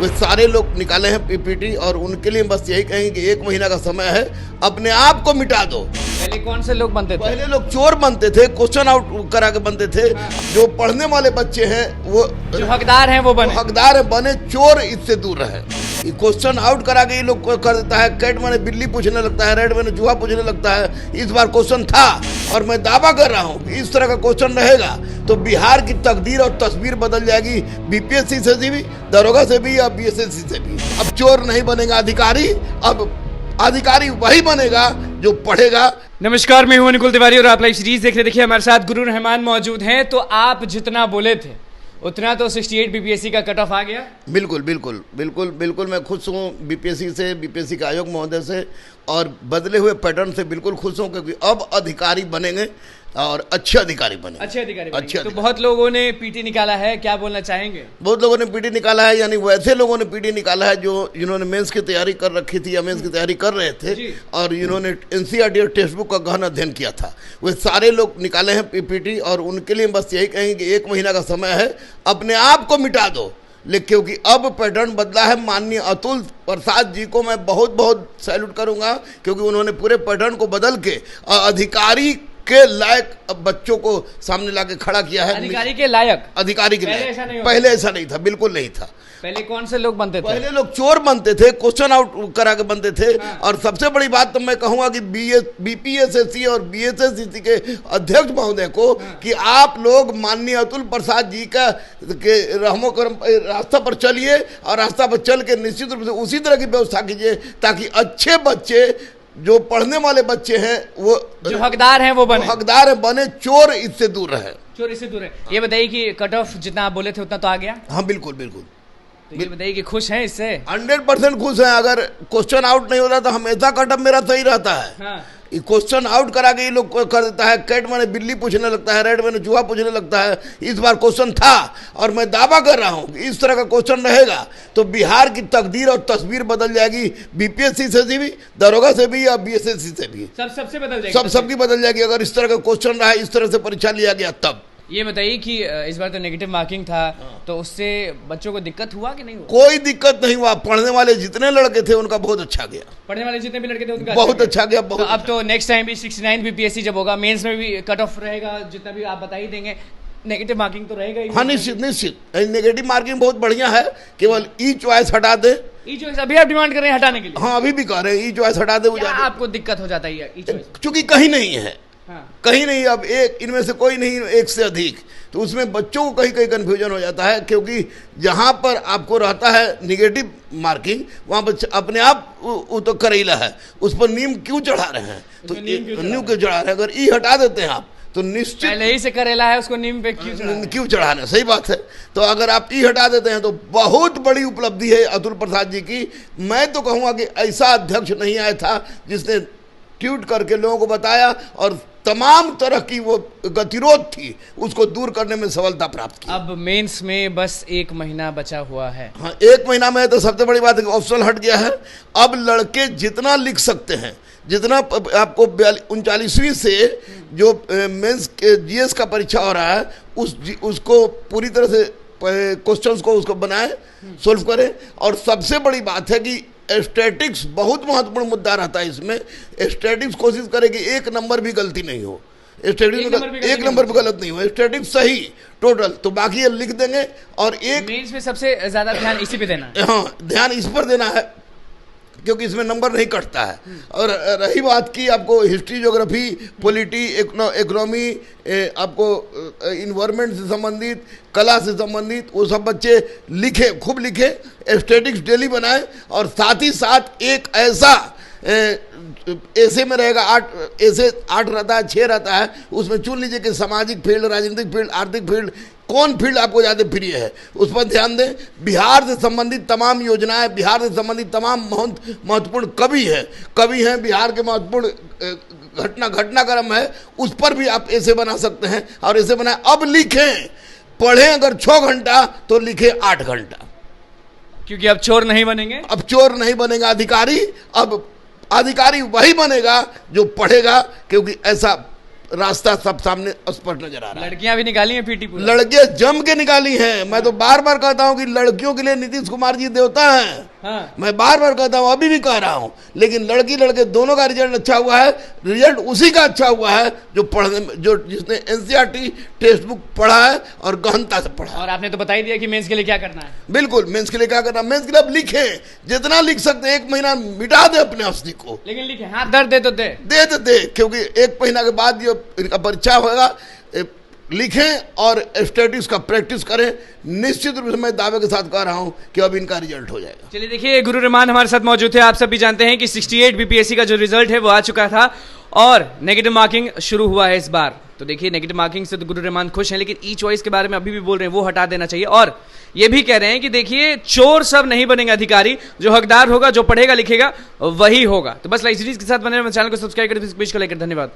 वे सारे लोग निकाले हैं पीपीटी और उनके लिए बस यही कहेंगे कि 1 महीना का समय है, अपने आप को मिटा दो। पहले कौन से लोग बनते थे? पहले लोग चोर बनते थे, क्वेश्चन आउट करा के बनते थे। जो पढ़ने वाले बच्चे हैं वो जो हकदार हैं वो बने, हकदार है बने, चोर इससे दूर रहे। क्वेश्चन आउट करा के ये लोग कर देता है। कैट मैंने बिल्ली पूछने लगता है, रेड मैंने चूहा पूछने लगता है। इस बार क्वेश्चन था और मैं दावा कर रहा हूँ कि इस तरह का क्वेश्चन रहेगा तो बिहार की तकदीर और तस्वीर बदल जाएगी, बीपीएससी से भी, दरोगा से भी और बीएसएससी से भी। अब चोर नहीं बनेगा अधिकारी, अब अधिकारी वही बनेगा जो पढ़ेगा। नमस्कार, मैं हूं निकुल तिवारी और आप लाइव सीरीज देख रहे। देखिए हमारे साथ गुरु रहमान मौजूद हैं। तो आप जितना बोले थे उतना तो 68 बीपीएससी का कट ऑफ आ गया। बिल्कुल बिल्कुल बिल्कुल बिल्कुल मैं खुश हूँ बीपीएससी से, बीपीएससी के आयोग महोदय से और बदले हुए पैटर्न से बिल्कुल खुश हूँ, क्योंकि अब अधिकारी बनेंगे और अच्छे अधिकारी बनेंगे। अच्छे अधिकारी अच्छे तो बहुत लोगों ने पीटी निकाला है, क्या बोलना चाहेंगे? बहुत लोगों ने पीटी निकाला है, यानी वैसे लोगों ने पीटी निकाला है जो जिन्होंने मेंस की तैयारी कर रखी थी या मेंस की तैयारी कर रहे थे और जिन्होंने एनसीईआरटी और टेक्स्ट बुक का गहन अध्ययन किया था। वे सारे लोग निकाले हैं पीपीटी और उनके लिए बस यही कहेंगे कि 1 महीना का समय है, अपने आप को मिटा दो। लेकिन क्योंकि अब पैटर्न बदला है, माननीय अतुल प्रसाद जी को मैं बहुत बहुत सैल्यूट करूंगा, क्योंकि उन्होंने पूरे पैटर्न को बदल के अधिकारी के लायक अब बच्चों को सामने लाके खड़ा किया है। अधिकारी के लायक, अधिकारी के लायक पहले ऐसा नहीं था, बिल्कुल नहीं था। पहले कौन से लोग बनते थे? पहले लोग चोर बनते थे, क्वेश्चन आउट करा के बनते थे। और सबसे बड़ी बात तो मैं कहूंगा कि बीपीएससी और बीएसएससी के अध्यक्ष महोदय को कि आप लोग माननीय अतुल प्रसाद जी का के रहमो करम रास्ता पर चलिए और रास्ता पर चल के निश्चित रूप से उसी तरह की व्यवस्था कीजिए ताकि अच्छे बच्चे, जो पढ़ने वाले बच्चे हैं, वो जो हकदार हैं वो बने, हकदार है बने, चोर इससे दूर रहे। चोर इससे दूर है। ये बताइए कि कट ऑफ जितना आप बोले थे उतना तो आ गया? हाँ बिल्कुल बिल्कुल। तो ये बताइए कि खुश हैं इससे? 100% खुश हैं। अगर क्वेश्चन आउट नहीं होता तो हमेशा कटअप मेरा सही रहता है। हाँ। क्वेश्चन आउट करा के ये लोग कर देता है। कैट मैंने बिल्ली पूछने लगता है, रेड मैंने चूहा पूछने लगता है। इस बार क्वेश्चन था और मैं दावा कर रहा हूँ कि इस तरह का क्वेश्चन रहेगा तो बिहार की तकदीर और तस्वीर बदल जाएगी, बीपीएससी से भी, दरोगा से भी और बीएसएससी से भी। सबसे बदल जाएगी, सबकी बदल जाएगी अगर इस तरह का क्वेश्चन रहा, इस तरह से परीक्षा लिया गया तब। ये बताइए कि इस बार तो नेगेटिव मार्किंग था, तो उससे बच्चों को दिक्कत हुआ कि नहीं हुआ? कोई दिक्कत नहीं हुआ। पढ़ने वाले जितने लड़के थे उनका बहुत अच्छा गया। पढ़ने वाले जितने भी लड़के थे उनका बहुत अच्छा गया। तो अब तो नेक्स्ट टाइम भी 69 बीपीएससी जब होगा, मेंस में भी कट ऑफ रहेगा, जितना भी आप बता ही देंगे, नेगेटिव मार्किंग तो रहेगा ही। हाँ निश्चित निश्चित। नेगेटिव मार्किंग बहुत बढ़िया है, केवल ई चॉइस हटा दे। ई चॉइस अभी आप डिमांड कर रहे हैं हटाने के लिए? हाँ अभी भी कह रहे हैं ई चॉइस हटा दे। आपको दिक्कत हो जाता है ई चॉइस? क्योंकि कहीं नहीं है। हाँ। कहीं नहीं, अब एक इनमें से कोई नहीं, एक से अधिक, तो उसमें बच्चों को कहीं कहीं कंफ्यूजन हो जाता है। क्योंकि जहाँ पर आपको रहता है निगेटिव मार्किंग, वहाँ पर अपने आप वो तो करेला है, उस पर नीम क्यों चढ़ा रहे हैं? तो नीम क्यों चढ़ा रहे हैं? अगर ई हटा देते हैं आप तो निश्चित पहले ही से करेला है, उसको नीम पे क्यों चढ़ाना? सही बात है। तो अगर आप ई हटा देते हैं तो बहुत बड़ी उपलब्धि है अतुल प्रसाद जी की। मैं तो कहूँगा कि ऐसा अध्यक्ष नहीं आया था जिसने ट्वीट करके लोगों को बताया और तमाम तरह की वो गतिरोध थी उसको दूर करने में सफलता प्राप्त की। अब मेंस में बस 1 महीना बचा हुआ है। हाँ 1 महीना में तो सबसे बड़ी बात है कि ऑप्शनल हट गया है। अब लड़के जितना लिख सकते हैं, जितना आपको 39वीं से जो मेंस के जीएस का परीक्षा हो रहा है उसको पूरी तरह से क्वेश्चंस को उसको बनाए, सोल्व करें। और सबसे बड़ी बात है कि स्टैटिक्स बहुत महत्वपूर्ण मुद्दा रहता है इसमें। स्टैटिक्स कोशिश करे कि 1 नंबर भी गलती नहीं हो, स्टैटिक्स में 1 नंबर भी गलत नहीं हो, स्टैटिक्स सही टोटल, तो बाकी ये लिख देंगे। और एक मेंस में सबसे ज्यादा ध्यान इसी पे देना है। हाँ ध्यान इस पर देना है क्योंकि इसमें नंबर नहीं कटता है। और रही बात की आपको हिस्ट्री, ज्योग्राफी, पॉलिटी, इकोनॉमी, आपको इन्वायरमेंट से संबंधित, कला से संबंधित, वो सब बच्चे लिखे, खूब लिखे, स्टैटिक्स डेली बनाए। और साथ ही साथ एक ऐसा ऐसे में रहेगा 8 ऐसे 8 रहता है, 6 रहता है, उसमें चुन लीजिए कि सामाजिक फील्ड, राजनीतिक फील्ड, आर्थिक फील्ड, कौन फील्ड आपको ज़्यादा प्रिय है, उस पर ध्यान दें। बिहार से संबंधित तमाम योजनाएं, बिहार से संबंधित तमाम महत्वपूर्ण कवि हैं, बिहार के महत्वपूर्ण घटनाक्रम है, उस पर भी आप ऐसे बना सकते हैं। और ऐसे बनाए, अब लिखें, पढ़ें अगर 6 घंटा तो लिखें 8 घंटा, क्योंकि अब चोर नहीं बनेंगे। अब चोर नहीं बनेगा अधिकारी, अब अधिकारी वही बनेगा जो पढ़ेगा, क्योंकि ऐसा रास्ता सब सामने स्पष्ट नजर आ रहा है। लड़कियां भी निकाली हैं पीटी पूरा। लड़कियां जम के निकाली हैं। मैं तो बार बार कहता हूं कि लड़कियों के लिए नीतीश कुमार जी देवता हैं। हाँ। मैं बार बार कहता हूं, अभी भी कह रहा हूं, लेकिन लड़की लड़के दोनों का रिजल्ट अच्छा हुआ है। रिजल्ट उसी का अच्छा हुआ है जो पढ़ने में, जो जिसने एनसीईआरटी टेक्स्ट बुक पढ़ा है और गहनता से पढ़ा। और आपने तो बता ही दिया कि मेंस के लिए क्या करना है। बिल्कुल, मेंस के लिए क्या करना, मेंस के लिए अब लिखे, जितना लिख सकते हैं, 1 महीना मिटा दे अपने अस्थि को, लेकिन लिखे, हाथ दर्द दे तो दे दे, क्योंकि 1 महीना के बाद जो इनका परीक्षा होगा, लिखें और स्टडीज का प्रैक्टिस करें। निश्चित रूप से मैं दावे के साथ कह रहा हूं कि अब इनका रिजल्ट हो जाएगा। चलिए देखिए, गुरु रहमान हमारे साथ मौजूद थे। आप सब भी जानते हैं कि 68 बीपीएससी का जो रिजल्ट है वो आ चुका था और नेगेटिव मार्किंग शुरू हुआ है इस बार। तो देखिए, नेगेटिव मार्किंग से तो गुरु रहमान खुश हैं, लेकिन ई चॉइस के बारे में अभी भी बोल रहे हैं वो हटा देना चाहिए। और ये भी कह रहे हैं कि देखिए, चोर सब नहीं बनेंगे अधिकारी, जो हकदार होगा, जो पढ़ेगा लिखेगा वही होगा। तो बस लाइव सीरीज के साथ बने रहें, चैनल को सब्सक्राइब करें। इस पेज को लेकर धन्यवाद।